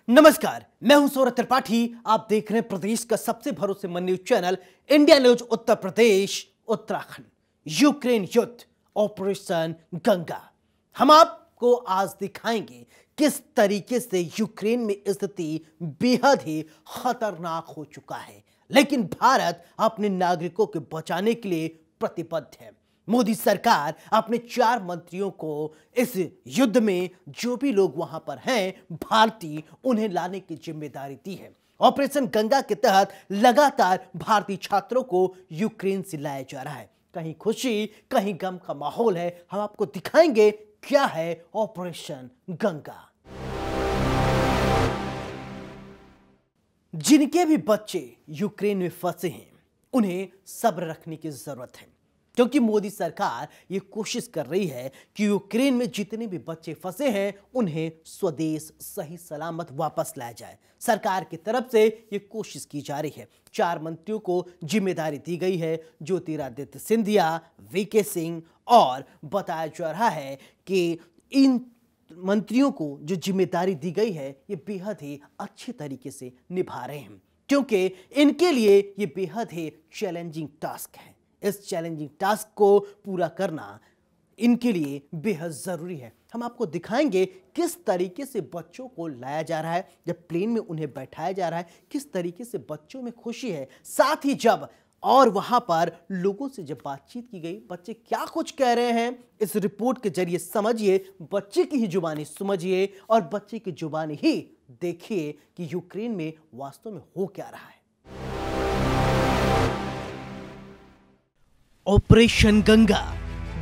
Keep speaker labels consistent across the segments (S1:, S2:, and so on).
S1: नमस्कार, मैं हूं सौरभ त्रिपाठी। आप देख रहे हैं प्रदेश का सबसे भरोसेमंद news channel India news Uttar Pradesh Uttarakhand. Ukraine युद्ध ऑपरेशन गंगा। हम आपको आज दिखाएंगे किस तरीके से यूक्रेन में स्थिति बेहद ही खतरनाक हो चुका है, लेकिन भारत अपने नागरिकों को बचाने के लिए प्रतिबद्ध है। मोदी सरकार अपने 4 मंत्रियों को इस युद्ध में जो भी लोग वहां पर हैं भारतीय, उन्हें लाने की जिम्मेदारी दी है। ऑपरेशन गंगा के तहत लगातार भारतीय छात्रों को यूक्रेन से लाया जा रहा है। कहीं खुशी कहीं गम का माहौल है। हम आपको दिखाएंगे क्या है ऑपरेशन गंगा। जिनके भी बच्चे यूक्रेन में फंसे हैं उन्हें सब्र रखने की जरूरत है, क्योंकि मोदी सरकार ये कोशिश कर रही है कि यूक्रेन में जितने भी बच्चे फंसे हैं उन्हें स्वदेश सही सलामत वापस लाया जाए। सरकार की तरफ से ये कोशिश की जा रही है। 4 मंत्रियों को जिम्मेदारी दी गई है, ज्योतिरादित्य सिंधिया, वीके सिंह, और बताया जा रहा है कि इन मंत्रियों को जो जिम्मेदारी दी गई है ये बेहद ही अच्छे तरीके से निभा रहे हैं, क्योंकि इनके लिए ये बेहद ही चैलेंजिंग टास्क है। इस चैलेंजिंग टास्क को पूरा करना इनके लिए बेहद जरूरी है। हम आपको दिखाएंगे किस तरीके से बच्चों को लाया जा रहा है, जब प्लेन में उन्हें बैठाया जा रहा है किस तरीके से बच्चों में खुशी है, साथ ही जब और वहां पर लोगों से जब बातचीत की गई, बच्चे क्या कुछ कह रहे हैं इस रिपोर्ट के जरिए समझिए, बच्चे की ही जुबानी समझिए और बच्चे की जुबानी ही देखिए कि यूक्रेन में वास्तव में हो क्या रहा है। ऑपरेशन गंगा।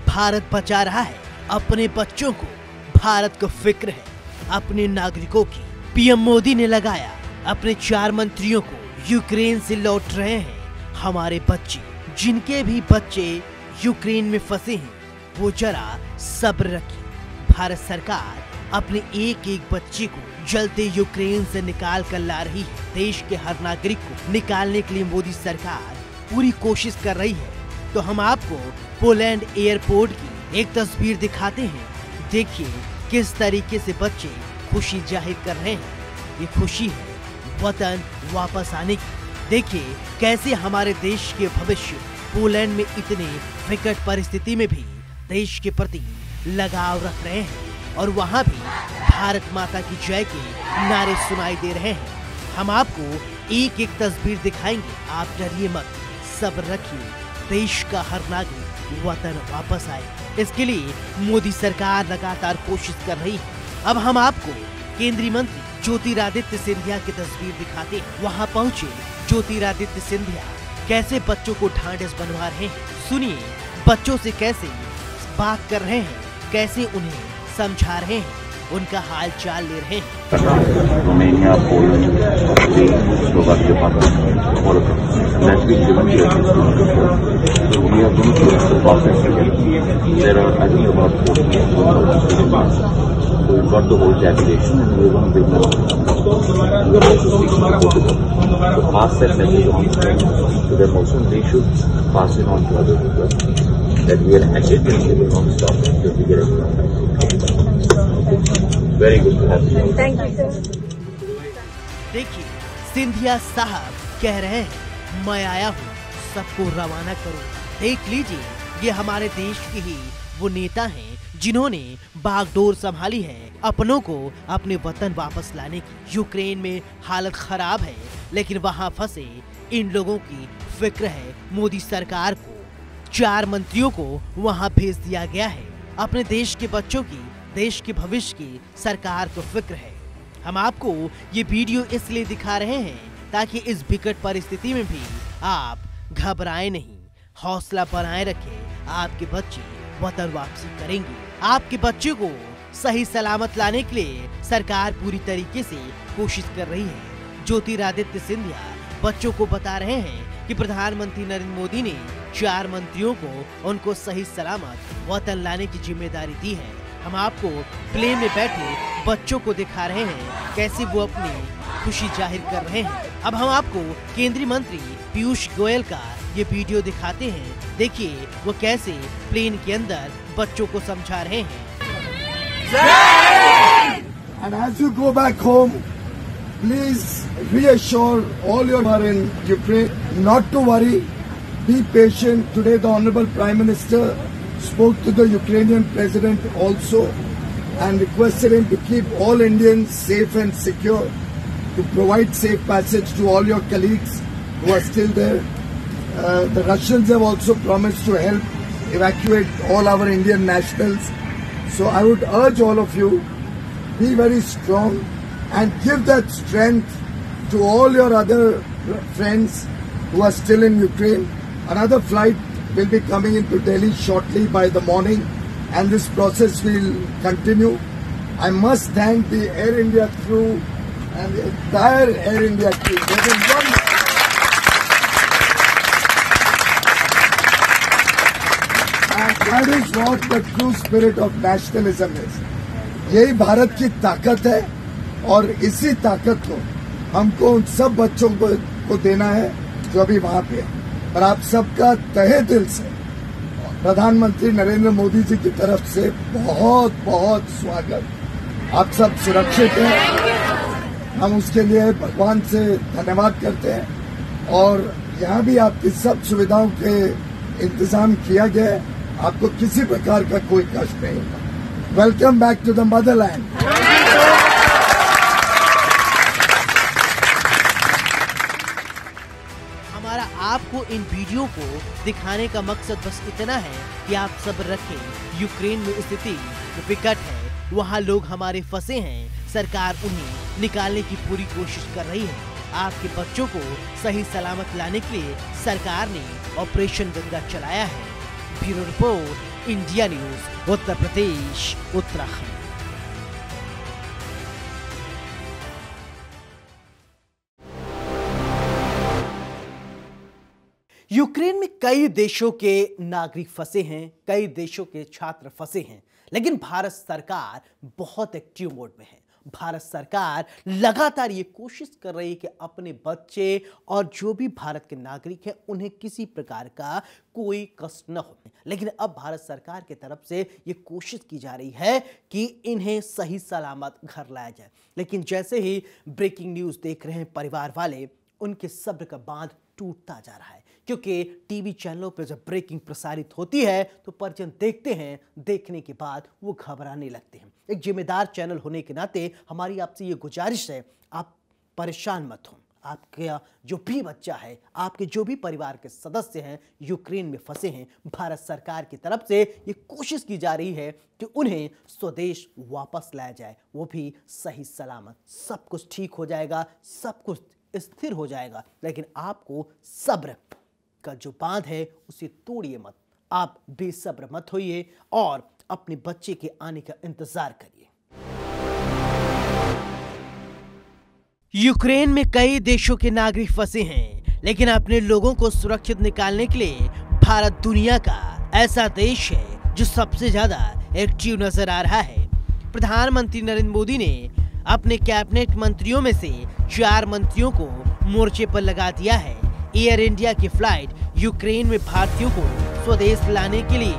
S1: भारत बचा रहा है अपने बच्चों को, भारत को फिक्र है अपने नागरिकों की। पीएम मोदी ने लगाया अपने 4 मंत्रियों को। यूक्रेन से लौट रहे हैं हमारे बच्चे। जिनके भी बच्चे यूक्रेन में फंसे हैं वो जरा सब्र रखिए। भारत सरकार अपने एक एक बच्चे को जलते यूक्रेन से निकाल कर ला रही है। देश के हर नागरिक को निकालने के लिए मोदी सरकार पूरी कोशिश कर रही है। तो हम आपको पोलैंड एयरपोर्ट की एक तस्वीर दिखाते हैं। देखिए किस तरीके से बच्चे खुशी जाहिर कर रहे हैं। ये खुशी है वतन वापस आने की। देखिए कैसे हमारे देश के भविष्य पोलैंड में इतने विकट परिस्थिति में भी देश के प्रति लगाव रख रहे हैं और वहां भी भारत माता की जय के नारे सुनाई दे रहे हैं। हम आपको एक एक तस्वीर दिखाएंगे। आप डरिए मत, सब्र रखिए। देश का हर नागरिक वतन वापस आए, इसके लिए मोदी सरकार लगातार कोशिश कर रही है। अब हम आपको केंद्रीय मंत्री ज्योतिरादित्य सिंधिया की तस्वीर दिखाते हैं। वहां पहुंचे ज्योतिरादित्य सिंधिया कैसे बच्चों को ढांढस बनवा रहे हैं। सुनिए बच्चों से कैसे बात कर रहे हैं, कैसे उन्हें समझा रहे हैं, उनका हाल चाल ले रहे हैं।
S2: Romania, Poland, Slovakia, all of them. That's been given to us. So we are going to the process together. There are, I think, about 14 students. So we've got the whole tabulation and we're going to bring them and we're also speaking to both of them. So pass that message on to them also, and they should pass it on to others as well. That we are active and we will not stop until we get everyone. Very good to have you.
S3: Thank you, sir.
S1: देखिए सिंधिया साहब कह रहे हैं मैं आया हूँ सबको रवाना करो। देख लीजिए ये हमारे देश के ही वो नेता हैं जिन्होंने बागडोर संभाली है अपनों को अपने वतन वापस लाने की। यूक्रेन में हालत खराब है, लेकिन वहां फंसे इन लोगों की फिक्र है मोदी सरकार को। 4 मंत्रियों को वहां भेज दिया गया है। अपने देश के बच्चों की, देश के भविष्य की सरकार को फिक्र है। हम आपको ये वीडियो इसलिए दिखा रहे हैं ताकि इस विकट परिस्थिति में भी आप घबराएं नहीं, हौसला बनाए रखें। आपके बच्चे वतन वापसी करेंगे। आपके बच्चे को सही सलामत लाने के लिए सरकार पूरी तरीके से कोशिश कर रही है। ज्योतिरादित्य सिंधिया बच्चों को बता रहे हैं कि प्रधानमंत्री नरेंद्र मोदी ने 4 मंत्रियों को उनको सही सलामत वतन लाने की जिम्मेदारी दी है। हम आपको प्लेन में बैठे बच्चों को दिखा रहे हैं कैसे वो अपनी खुशी जाहिर कर रहे हैं। अब हम आपको केंद्रीय मंत्री पीयूष गोयल का ये वीडियो दिखाते हैं। देखिए वो कैसे प्लेन के अंदर बच्चों को समझा रहे हैं।
S4: And as you go back home,
S3: please reassure all your who are in Ukraine not to worry, be patient. Today the Honorable Prime Minister spoke to the Ukrainian President also and requested him to keep all Indians safe and secure, to provide safe passage to all your colleagues who are still there. The Russians have also promised to help evacuate all our Indian nationals. So I would urge all of you, be very strong and give that strength to all your other friends who are still in Ukraine. Another flight will be coming into Delhi shortly by the morning, and this process will continue. I must thank the Air India crew and the entire Air India crew. They've been wonderful. And that is what the true spirit of nationalism is. यही भारत की ताकत है और इसी ताकत को हमको उन सब बच्चों को देना है जो अभी वहाँ पे है। और आप सबका तहे दिल से प्रधानमंत्री नरेंद्र मोदी जी की तरफ से बहुत बहुत स्वागत। आप सब सुरक्षित हैं, हम उसके लिए भगवान से धन्यवाद करते हैं और यहाँ भी आपकी सब सुविधाओं के इंतजाम किया गया है, आपको किसी प्रकार का कोई कष्ट नहीं होगा। Welcome back to the motherland.
S1: हमारा आपको इन वीडियो को दिखाने का मकसद बस इतना है कि आप सब्र रखें। यूक्रेन में स्थिति विकट है, वहाँ लोग हमारे फंसे हैं, सरकार उन्हें निकालने की पूरी कोशिश कर रही है। आपके बच्चों को सही सलामत लाने के लिए सरकार ने ऑपरेशन गंगा चलाया है। Bureau report, India news, Uttar Pradesh, Uttarakhand. Ukraine में कई देशों के नागरिक फंसे हैं, कई देशों के छात्र फंसे हैं, लेकिन भारत सरकार बहुत एक्टिव मोड में है। भारत सरकार लगातार ये कोशिश कर रही है कि अपने बच्चे और जो भी भारत के नागरिक हैं उन्हें किसी प्रकार का कोई कष्ट न हो। लेकिन अब भारत सरकार की तरफ से ये कोशिश की जा रही है कि इन्हें सही सलामत घर लाया जाए। लेकिन जैसे ही ब्रेकिंग न्यूज़ देख रहे हैं परिवार वाले, उनके सब्र का बांध टूटता जा रहा है, क्योंकि टीवी चैनलों पर जब ब्रेकिंग प्रसारित होती है तो परिजन देखते हैं, देखने के बाद वो घबराने लगते हैं। एक जिम्मेदार चैनल होने के नाते हमारी आपसे ये गुजारिश है, आप परेशान मत हो। आपका जो भी बच्चा है, आपके जो भी परिवार के सदस्य हैं यूक्रेन में फंसे हैं, भारत सरकार की तरफ से ये कोशिश की जा रही है कि उन्हें स्वदेश वापस लाया जाए, वो भी सही सलामत। सब कुछ ठीक हो जाएगा, सब कुछ स्थिर हो जाएगा, लेकिन आपको सब्र का जो बांध है उसे तोड़िए मत। आप बेसब्र मत होइए और अपने बच्चे के आने का इंतजार करिए। यूक्रेन में कई देशों के नागरिक फंसे हैं, लेकिन अपने लोगों को सुरक्षित निकालने के लिए भारत दुनिया का ऐसा देश है जो सबसे ज्यादा एक्टिव नजर आ रहा है। प्रधानमंत्री नरेंद्र मोदी ने अपने कैबिनेट मंत्रियों में से 4 मंत्रियों को मोर्चे पर लगा दिया है। एयर इंडिया की फ्लाइट यूक्रेन में भारतीयों को स्वदेश लाने के लिए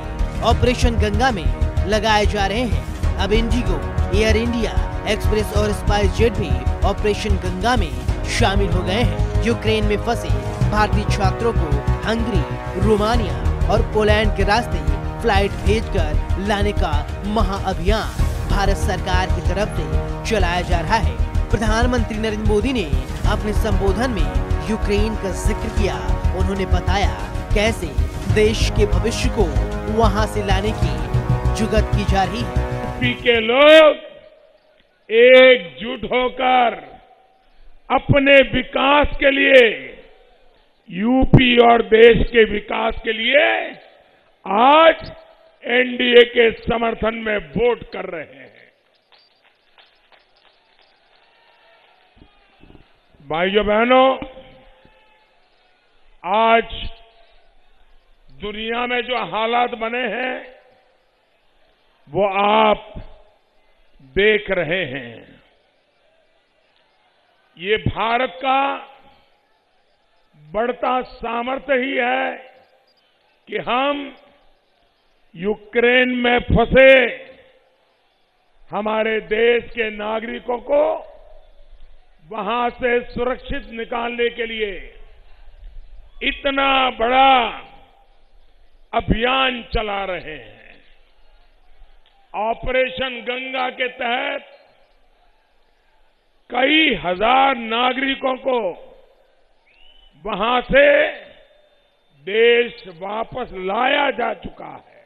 S1: ऑपरेशन गंगा में लगाए जा रहे हैं। अब इंडिगो, एयर इंडिया एक्सप्रेस और स्पाइस जेट भी ऑपरेशन गंगा में शामिल हो गए हैं। यूक्रेन में फंसे भारतीय छात्रों को हंगरी, रोमानिया और पोलैंड के रास्ते फ्लाइट भेजकर लाने का महाअभियान भारत सरकार की तरफ से चलाया जा रहा है। प्रधानमंत्री नरेंद्र मोदी ने अपने संबोधन में यूक्रेन का जिक्र किया। उन्होंने बताया कैसे देश के भविष्य को वहां से लाने की जुगत की जा रही है।
S4: यूपी के लोग एकजुट होकर अपने विकास के लिए, यूपी और देश के विकास के लिए आज एनडीए के समर्थन में वोट कर रहे हैं। भाइयों बहनों, आज दुनिया में जो हालात बने हैं वो आप देख रहे हैं। ये भारत का बढ़ता सामर्थ्य ही है कि हम यूक्रेन में फंसे हमारे देश के नागरिकों को वहां से सुरक्षित निकालने के लिए इतना बड़ा अभियान चला रहे हैं। ऑपरेशन गंगा के तहत कई हजार नागरिकों को वहां से देश वापस लाया जा चुका है।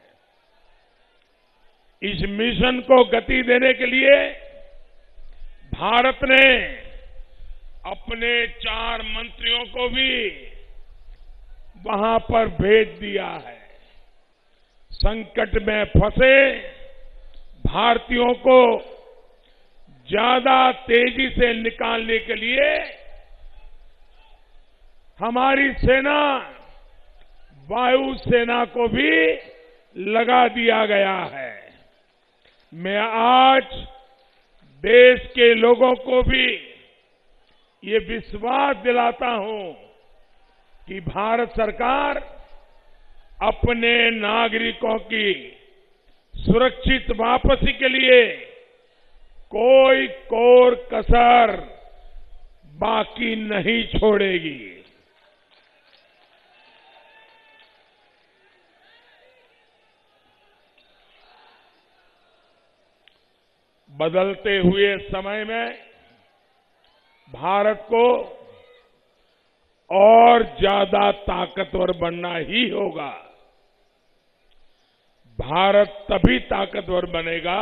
S4: इस मिशन को गति देने के लिए भारत ने अपने 4 मंत्रियों को भी वहां पर भेज दिया है। संकट में फंसे भारतीयों को ज्यादा तेजी से निकालने के लिए हमारी सेना, वायु सेना को भी लगा दिया गया है। मैं आज देश के लोगों को भी ये विश्वास दिलाता हूं कि भारत सरकार अपने नागरिकों की सुरक्षित वापसी के लिए कोई कोर कसर बाकी नहीं छोड़ेगी। बदलते हुए समय में भारत को और ज्यादा ताकतवर बनना ही होगा। भारत तभी ताकतवर बनेगा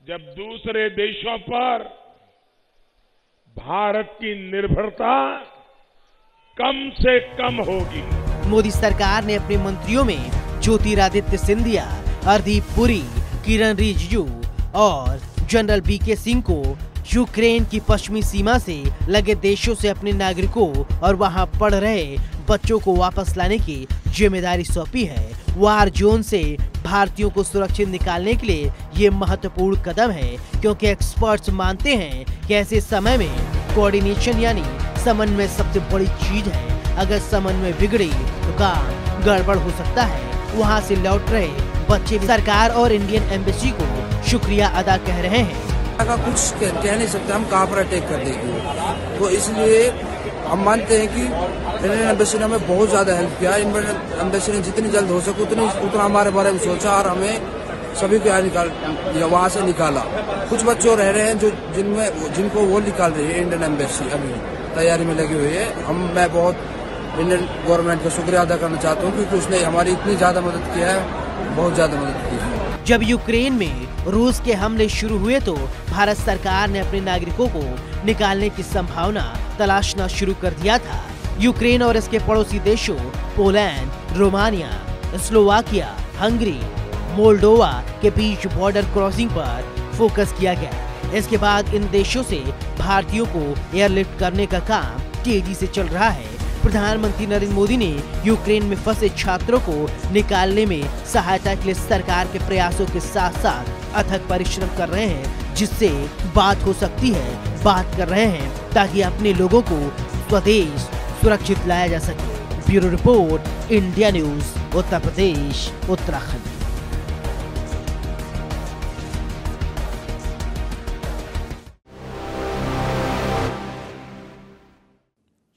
S4: जब दूसरे देशों पर भारत की निर्भरता कम से कम होगी।
S1: मोदी सरकार ने अपने मंत्रियों में ज्योतिरादित्य सिंधिया, हरदीप पुरी, किरण रिजिजू और जनरल बीके सिंह को यूक्रेन की पश्चिमी सीमा से लगे देशों से अपने नागरिकों और वहां पढ़ रहे बच्चों को वापस लाने की जिम्मेदारी सौंपी है। वार जोन से भारतीयों को सुरक्षित निकालने के लिए ये महत्वपूर्ण कदम है, क्योंकि एक्सपर्ट्स मानते हैं कि ऐसे समय में कोऑर्डिनेशन यानी समन्वय सबसे बड़ी चीज है। अगर समन्वय बिगड़ी तो काम गड़बड़ हो सकता है। वहाँ से लौट रहे बच्चे सरकार और इंडियन एम्बेसी को शुक्रिया अदा कह रहे हैं।
S5: का कुछ कह नहीं सकते, हम कहाँ पर अटैक कर देंगे। तो इसलिए हम मानते हैं कि इंडियन एम्बेसी ने हमें बहुत ज्यादा हेल्प किया। इंडियन एम्बेसी ने जितनी जल्द हो सके उतना हमारे बारे में सोचा और हमें सभी को वहाँ से निकाला। कुछ बच्चे रह रहे हैं जो जिनको वो निकाल रही है इंडियन एम्बेसी, अभी तैयारी में लगी हुई है। मैं बहुत इंडियन गवर्नमेंट का शुक्रिया अदा करना चाहता हूँ, क्योंकि उसने हमारी इतनी ज्यादा मदद की है, बहुत ज्यादा मदद की है।
S1: जब यूक्रेन में रूस के हमले शुरू हुए तो भारत सरकार ने अपने नागरिकों को निकालने की संभावना तलाशना शुरू कर दिया था। यूक्रेन और इसके पड़ोसी देशों Poland, Romania, Slovakia, Hungary, Moldova के बीच बॉर्डर क्रॉसिंग पर फोकस किया गया। इसके बाद इन देशों से भारतीयों को एयरलिफ्ट करने का काम तेजी से चल रहा है। प्रधानमंत्री नरेंद्र मोदी ने यूक्रेन में फंसे छात्रों को निकालने में सहायता के लिए सरकार के प्रयासों के साथ साथ अथक परिश्रम कर रहे हैं, जिससे बात हो सकती है। बात कर रहे हैं ताकि अपने लोगों को स्वदेश सुरक्षित लाया जा सके। Bureau report, India news, Uttar Pradesh, Uttarakhand.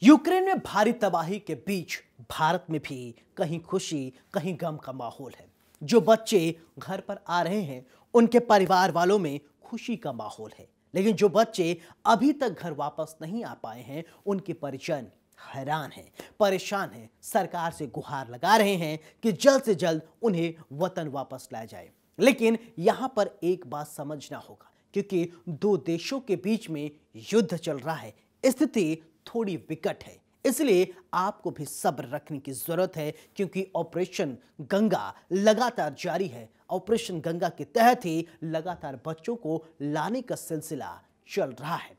S1: Ukraine में भारी तबाही के बीच भारत में भी कहीं खुशी कहीं गम का माहौल है। जो बच्चे घर पर आ रहे हैं उनके परिवार वालों में खुशी का माहौल है, लेकिन जो बच्चे अभी तक घर वापस नहीं आ पाए हैं उनके परिजन हैरान हैं, परेशान हैं, सरकार से गुहार लगा रहे हैं कि जल्द से जल्द उन्हें वतन वापस लाया जाए। लेकिन यहां पर एक बात समझना होगा, क्योंकि दो देशों के बीच में युद्ध चल रहा है, स्थिति थोड़ी विकट है, इसलिए आपको भी सब्र रखने की जरूरत है, क्योंकि ऑपरेशन गंगा लगातार जारी है। ऑपरेशन गंगा के तहत ही लगातार बच्चों को लाने का सिलसिला चल रहा है।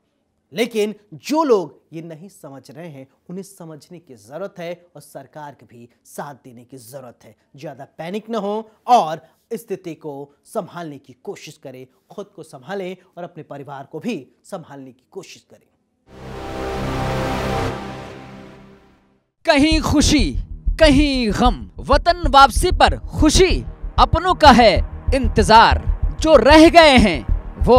S1: लेकिन जो लोग ये नहीं समझ रहे हैं उन्हें समझने की जरूरत है और सरकार के भी साथ देने की जरूरत है। ज्यादा पैनिक न हो और स्थिति को संभालने की कोशिश करें, खुद को संभालें और अपने परिवार को भी संभालने की कोशिश करें।
S6: कहीं खुशी कहीं गम, वतन वापसी पर खुशी, अपनों का है इंतजार। जो रह गए हैं वो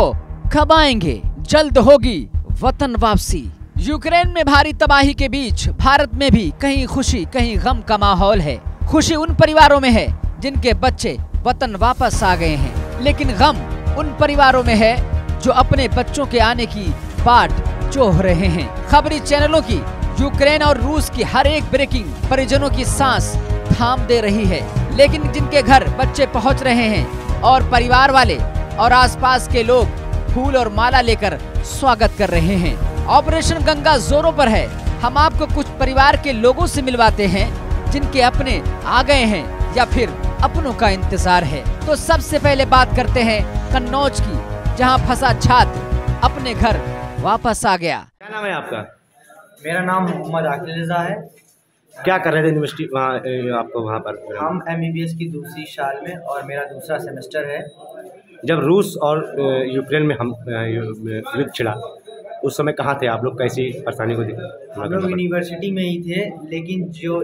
S6: कब आएंगे, जल्द होगी वतन वापसी। यूक्रेन में भारी तबाही के बीच भारत में भी कहीं खुशी कहीं गम का माहौल है। खुशी उन परिवारों में है जिनके बच्चे वतन वापस आ गए हैं, लेकिन गम उन परिवारों में है जो अपने बच्चों के आने की बाट जोह रहे हैं। खबरी चैनलों की यूक्रेन और रूस की हर एक ब्रेकिंग परिजनों की सांस थाम दे रही है, लेकिन जिनके घर बच्चे पहुंच रहे हैं और परिवार वाले और आसपास के लोग फूल और माला लेकर स्वागत कर रहे हैं। ऑपरेशन गंगा जोरों पर है। हम आपको कुछ परिवार के लोगों से मिलवाते हैं जिनके अपने आ गए हैं या फिर अपनों का इंतजार है। तो सबसे पहले बात करते हैं कन्नौज की, जहां फंसा छात्र अपने घर वापस आ गया।
S7: क्या नाम है आपका?
S8: मेरा नाम मोहम्मद आकिल रज़ा है।
S7: क्या कर रहे थे यूनिवर्सिटी वहाँ आपको वहाँ पर?
S8: हम MBBS की दूसरी साल में और मेरा दूसरा सेमेस्टर है।
S7: जब रूस और यूक्रेन में हम युद्ध छिड़ा उस समय कहाँ थे आप लोग? कैसी परेशानी को
S8: हम लोग यूनिवर्सिटी में ही थे, लेकिन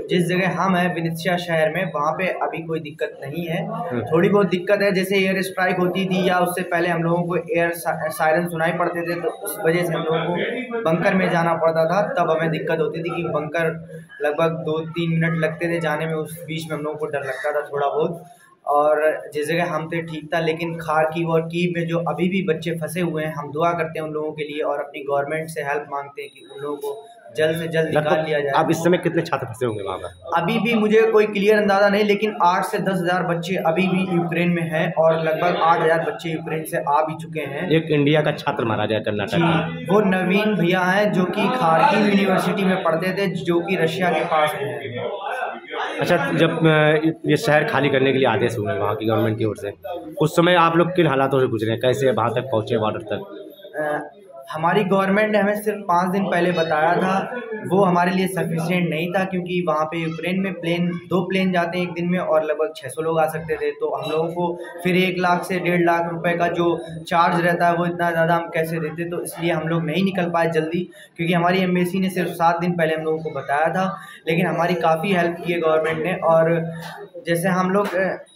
S8: जिस जगह हम हैं विनित्सिया शहर में, वहाँ पे अभी कोई दिक्कत नहीं है। थोड़ी बहुत दिक्कत है, जैसे एयर स्ट्राइक होती थी या उससे पहले हम लोगों को एयर सायरन सुनाई पड़ते थे, तो उस वजह से हम लोगों को बंकर में जाना पड़ता था। तब हमें दिक्कत होती थी कि बंकर लगभग 2-3 मिनट लगते थे जाने में, उस बीच में हम लोगों को डर लगता था थोड़ा बहुत। और जिस जगह हम थे ठीक था, लेकिन खार्किव और कीव में जो अभी भी बच्चे फंसे हुए हैं, हम दुआ करते हैं उन लोगों के लिए और अपनी गवर्नमेंट से हेल्प मांगते हैं कि उन लोगों को जल्द से जल्द निकाल लिया जाए।
S7: अब इस समय कितने छात्र फंसे होंगे वहाँ पर?
S8: अभी भी मुझे कोई क्लियर अंदाज़ा नहीं, लेकिन 8 से 10 हज़ार बच्चे अभी भी यूक्रेन में हैं और लगभग 8 हज़ार बच्चे यूक्रेन से आ भी चुके हैं।
S7: एक इंडिया का छात्र मारा गया कर्नाटक में।
S8: वो नवीन भैया हैं जो कि खार्किव यूनिवर्सिटी में पढ़ते थे, जो कि रशिया के पास है।
S7: अच्छा, जब ये शहर खाली करने के लिए आदेश हुए वहाँ की गवर्नमेंट की ओर से, उस समय आप लोग किन हालातों से गुजरे, कैसे वहाँ तक पहुँचे बॉर्डर तक?
S8: हमारी गवर्नमेंट ने हमें सिर्फ 5 दिन पहले बताया था, वो हमारे लिए सफिशिएंट नहीं था, क्योंकि वहाँ पे यूक्रेन में 2 प्लेन जाते हैं एक दिन में और लगभग 600 लोग आ सकते थे। तो हम लोगों को फिर 1 लाख से 1.5 लाख रुपए का जो चार्ज रहता है वो इतना ज़्यादा हम कैसे देते, तो इसलिए हम लोग नहीं निकल पाए जल्दी, क्योंकि हमारी एम्बेसी ने सिर्फ 7 दिन पहले हम लोगों को बताया था। लेकिन हमारी काफ़ी हेल्प की है गवर्नमेंट ने, और जैसे हम लोग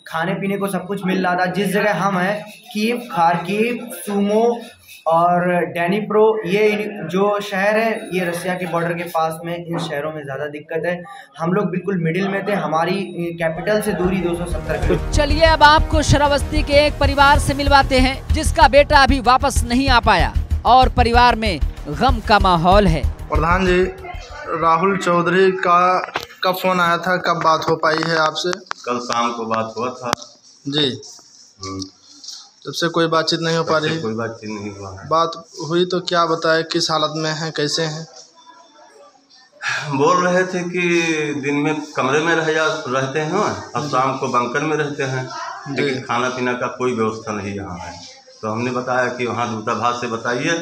S8: खाने पीने को सब कुछ मिल रहा था। जिस जगह हम हैं कीव, खार्किव, सूमो और डैनीप्रो, ये जो शहर है ये रशिया के बॉर्डर के पास में, इन शहरों में ज़्यादा दिक्कत है। हम लोग बिल्कुल मिडिल में थे, हमारी कैपिटल से दूरी 270 किलोमीटर।
S6: चलिए अब आपको श्रावस्ती के एक परिवार से मिलवाते हैं जिसका बेटा अभी वापस नहीं आ पाया और परिवार में गम का माहौल है।
S9: प्रधान जी, राहुल चौधरी का कब फोन आया था, कब बात हो पाई है आपसे?
S2: कल शाम को बात हुआ था
S9: जी। तब से कोई बातचीत नहीं हो पा रही?
S2: कोई बातचीत नहीं हुआ है।
S9: बात हुई तो क्या बताए, किस हालत में हैं, कैसे हैं?
S2: बोल रहे थे कि दिन में कमरे में रहते हैं और शाम को बंकर में रहते हैं, लेकिन खाना पीना का कोई व्यवस्था नहीं यहाँ है। तो हमने बताया कि वहाँ दूतावास से बताइए।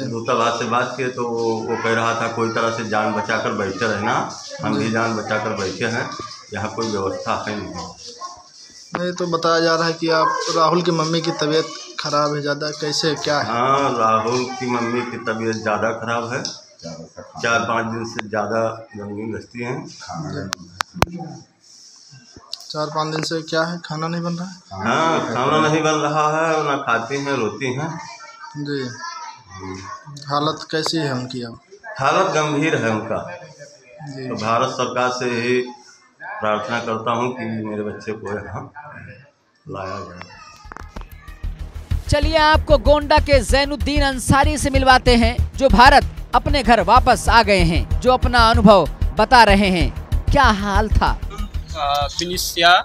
S2: दूतावास से बात किए तो वो कह रहा था कोई तरह से जान बचा कर बैठे रहना। हम भी जान बचा कर बैठे हैं, यहाँ कोई व्यवस्था है नहीं।
S9: तो बताया जा रहा है कि आप राहुल की मम्मी की तबीयत खराब है ज़्यादा, कैसे क्या है?
S2: हाँ, राहुल की मम्मी की तबीयत ज़्यादा खराब है, 4-5 दिन से ज़्यादा गंभीर दस्ती हैं।
S9: 4-5 दिन से क्या है, खाना नहीं बन रहा है?
S2: हाँ, खाना नहीं बन रहा है, ना खाती हैं, रोती हैं
S9: जी। हालत कैसी है उनकी अब?
S2: हालत गंभीर है उनका। तो भारत सरकार से ही प्रार्थना करता हूं कि मेरे बच्चे को यहाँ लाया जाए।
S6: चलिए आपको गोंडा के जैनुद्दीन अंसारी से मिलवाते हैं जो भारत अपने घर वापस आ गए हैं, जो अपना अनुभव बता रहे हैं। क्या हाल था?
S10: Vinnytsia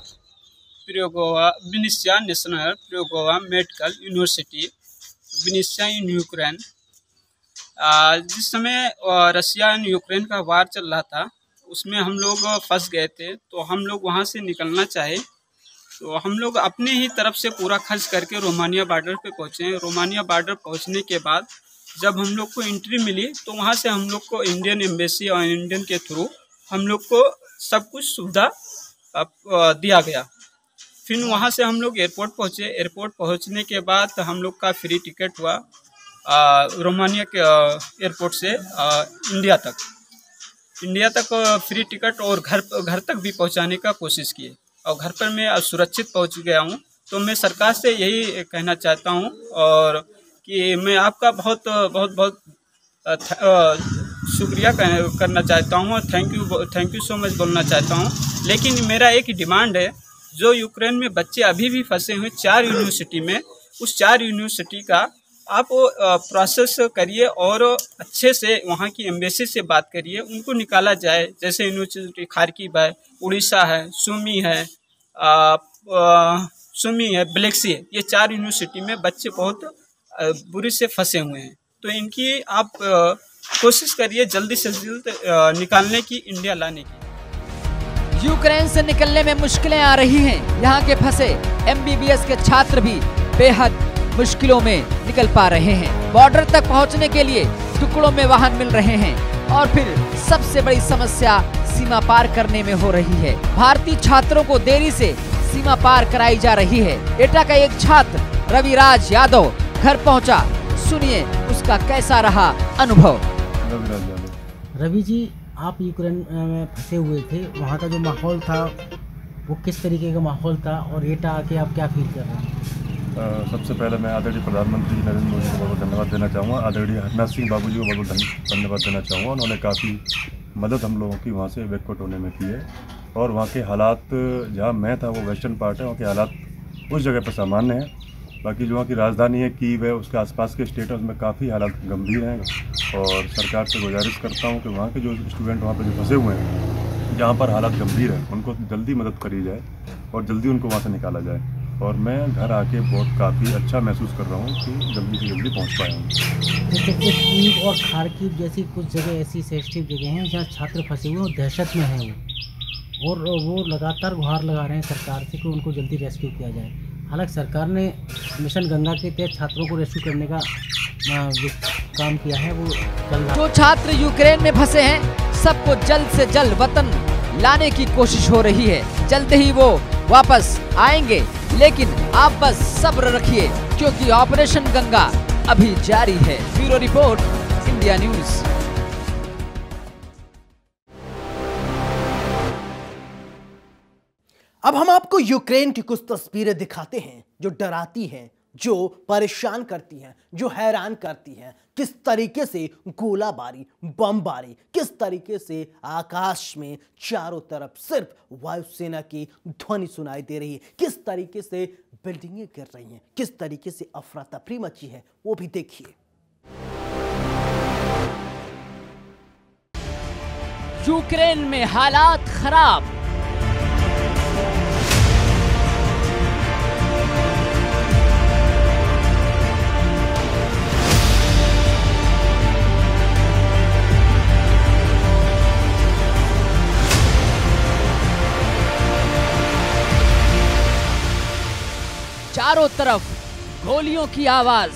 S10: national Pirogov medical university, Vinnytsia in Ukraine. जिस समय रशिया एंड यूक्रेन का वार चल रहा था उसमें हम लोग फंस गए थे, तो हम लोग वहाँ से निकलना चाहे तो हम लोग अपने ही तरफ से पूरा खर्च करके रोमानिया बॉर्डर पे पहुँचे। रोमानिया बॉर्डर पहुँचने के बाद जब हम लोग को एंट्री मिली तो वहाँ से हम लोग को इंडियन एम्बेसी और इंडियन के थ्रू हम लोग को सब कुछ सुविधा दिया गया। फिर वहाँ से हम लोग एयरपोर्ट पहुँचे। एयरपोर्ट पहुँचने के बाद हम लोग का फ्री टिकट हुआ रोमानिया के एयरपोर्ट से इंडिया तक फ्री टिकट, और घर तक भी पहुँचाने का कोशिश किए और घर पर मैं सुरक्षित पहुँच गया हूँ। तो मैं सरकार से यही कहना चाहता हूँ और कि मैं आपका बहुत बहुत बहुत शुक्रिया करना चाहता हूँ और थैंक यू सो मच बोलना चाहता हूँ। लेकिन मेरा एक डिमांड है, जो यूक्रेन में बच्चे अभी भी फंसे हुए 4 यूनिवर्सिटी में, उस 4 यूनिवर्सिटी का आप प्रोसेस करिए और अच्छे से वहाँ की एम्बेसी से बात करिए, उनको निकाला जाए। जैसे यूनिवर्सिटी खारकिव है, उड़ीसा है, सुमी है, ब्लेक्सी है, ये 4 यूनिवर्सिटी में बच्चे बहुत बुरी से फंसे हुए हैं। तो इनकी आप कोशिश करिए जल्दी से जल्द निकालने की, इंडिया लाने की।
S6: यूक्रेन से निकलने में मुश्किलें आ रही हैं। यहाँ के फंसे MBBS के छात्र भी बेहद मुश्किलों में निकल पा रहे हैं। बॉर्डर तक पहुँचने के लिए टुकड़ों में वाहन मिल रहे हैं और फिर सबसे बड़ी समस्या सीमा पार करने में हो रही है। भारतीय छात्रों को देरी से सीमा पार कराई जा रही है। एटा का एक छात्र रविराज यादव घर पहुंचा, सुनिए उसका कैसा रहा अनुभव।
S11: रवि जी, आप यूक्रेन में फंसे हुए थे, वहाँ का जो माहौल था वो किस तरीके का माहौल था और एटा आके आप क्या फील कर रहे हैं?
S12: सबसे पहले मैं आदरणीय प्रधानमंत्री नरेंद्र मोदी को बहुत धन्यवाद देना चाहूँगा। आदरणीय हरनाथ सिंह बाबू जी को बहुत धन्यवाद देना चाहूँगा। उन्होंने काफ़ी मदद हम लोगों की वहाँ से इवैक्यूएट होने में की है। और वहाँ के हालात, जहाँ मैं था वो वेस्टर्न पार्ट है, वहाँ के हालात उस जगह पर सामान्य हैं। बाकी जो वहाँ की राजधानी है कीव है, उसके आसपास के स्टेट है, उसमें काफ़ी हालात गंभीर हैं। और सरकार से गुजारिश करता हूँ कि वहाँ के जो स्टूडेंट वहाँ पर जो फंसे हुए हैं, जहाँ पर हालात गंभीर हैं, उनको जल्दी मदद करी जाए और जल्दी उनको वहाँ से निकाला जाए। और मैं घर आके बहुत काफ़ी अच्छा महसूस कर रहा हूँ कि जल्दी से जल्दी पहुँच पाया हूँ।
S11: जैसे कीव और खारकिव जैसी कुछ जगह ऐसी सेंसिटिव जगह हैं जहाँ छात्र फंसे हुए और दहशत में हैं वो लगातार गुहार लगा रहे हैं सरकार से कि उनको जल्दी रेस्क्यू किया जाए। हालांकि सरकार ने मिशन गंगा के तहत छात्रों को रेस्क्यू करने का जो काम किया है वो चल रहा है।
S6: जो छात्र यूक्रेन में फंसे हैं सबको जल्द से जल्द वतन लाने की कोशिश हो रही है। जल्द ही वो वापस आएंगे, लेकिन आप बस सब्र रखिए क्योंकि ऑपरेशन गंगा अभी जारी है। Bureau report, India news.
S1: अब हम आपको यूक्रेन की कुछ तस्वीरें दिखाते हैं जो डराती हैं, जो परेशान करती हैं, जो हैरान करती हैं। किस तरीके से गोलाबारी, बमबारी, किस तरीके से आकाश में चारों तरफ सिर्फ वायुसेना की ध्वनि सुनाई दे रही है, किस तरीके से बिल्डिंगें गिर रही हैं, किस तरीके से अफरा तफरी मची है, वो भी देखिए।
S6: यूक्रेन में हालात खराब। चारों तरफ गोलियों की आवाज।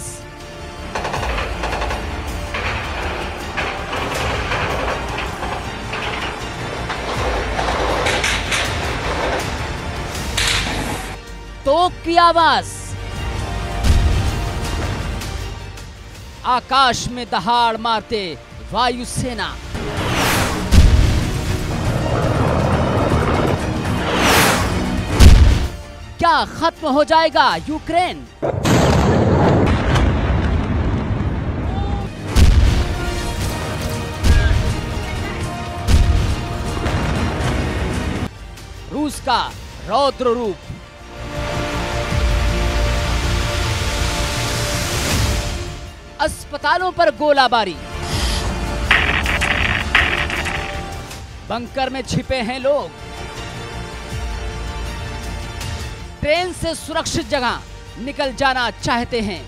S6: तोप की आवाज। आकाश में दहाड़ मारते वायुसेना। क्या खत्म हो जाएगा यूक्रेन? रूस का रौद्र रूप। अस्पतालों पर गोलाबारी। बंकर में छिपे हैं लोग। ट्रेन से सुरक्षित जगह निकल जाना चाहते हैं।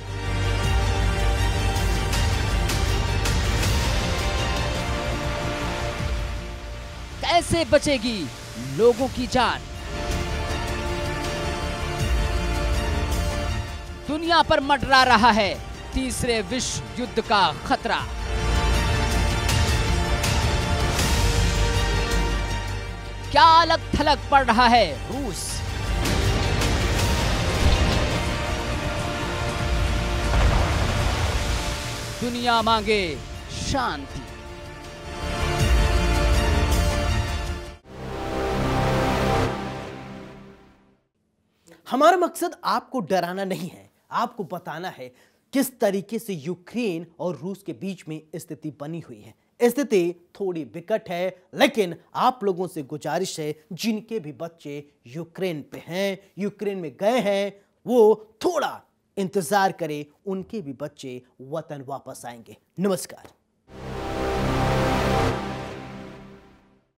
S6: कैसे बचेगी लोगों की जान? दुनिया पर मंडरा रहा है तीसरे विश्व युद्ध का खतरा। क्या अलग थलग पड़ रहा है रूस? दुनिया मांगे शांति।
S1: हमारा मकसद आपको डराना नहीं है, आपको बताना है किस तरीके से यूक्रेन और रूस के बीच में स्थिति बनी हुई है। स्थिति थोड़ी विकट है, लेकिन आप लोगों से गुजारिश है जिनके भी बच्चे यूक्रेन पे हैं, यूक्रेन में गए हैं, वो थोड़ा इंतजार करें, उनके भी बच्चे वतन वापस आएंगे। नमस्कार।